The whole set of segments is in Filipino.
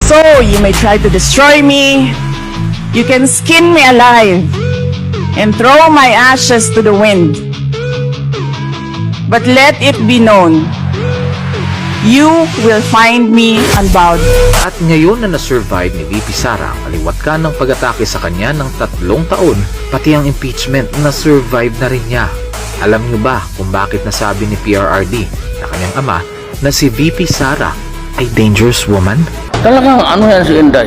So you may try to destroy me, you can skin me alive and throw my ashes to the wind. But let it be known, you will find me unbowed. At ngayon na na-survive ni VP Sara ang kaliwat ng pag-atake sa kanya ng 3 taon, pati ang impeachment na-survive na rin niya. Alam niyo ba kung bakit nasabi ni PRRD na kanyang ama na si VP Sara ay dangerous woman? Talagang ano yan si Inday,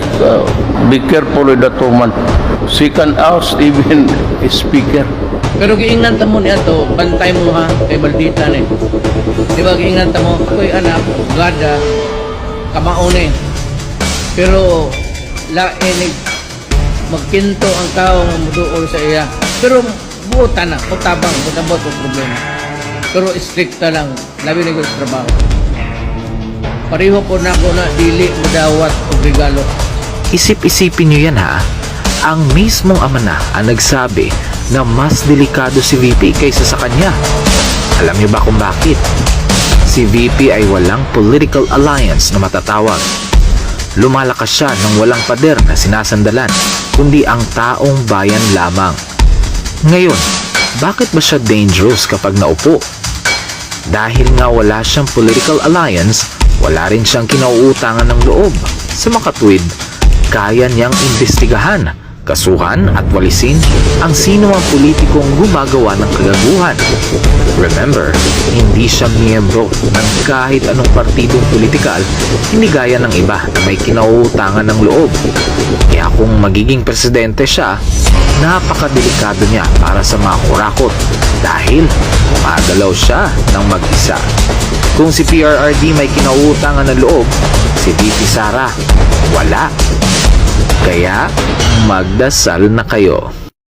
be careful with that woman. She can oust even a speaker. Pero giingnan mo niya to, bantay mo ha, kay Baldita ni. Di ba giingnan mo, ako'y anak, gada, kamaone. Pero, lainig, magkinto ang tao nga muduol sa iya. Pero, buotan na, kutabang, butabot ang problema. Pero, stricta lang, labi na sa trabaho. Pareho po na ako na dili mudawat o regalo. Isip-isipin niyo yan ha. Ang mismong ama na ang nagsabi na mas delikado si VP kaysa sa kanya. Alam niyo ba kung bakit? Si VP ay walang political alliance na matatawag. Lumalakas siya ng walang pader na sinasandalan, kundi ang taong bayan lamang. Ngayon, bakit ba siya dangerous kapag naupo? Dahil nga wala siyang political alliance, wala rin siyang kinauutangan ng loob. Sa makatwid, kaya niyang imbestigahan, kasuhan at walisin ang sino mang politikong gumagawa ng kagaguhan. Remember, hindi siya miyembro ng kahit anong partidong politikal, hindi gaya ng iba na may kinauutangan ng loob. Kaya kung magiging presidente siya, napakadelikado niya para sa mga kurakot dahil magalaw siya ng mag-isa. Kung si PRRD may kinauutangan ng loob, si VP Sara wala. Kaya magdasal na kayo.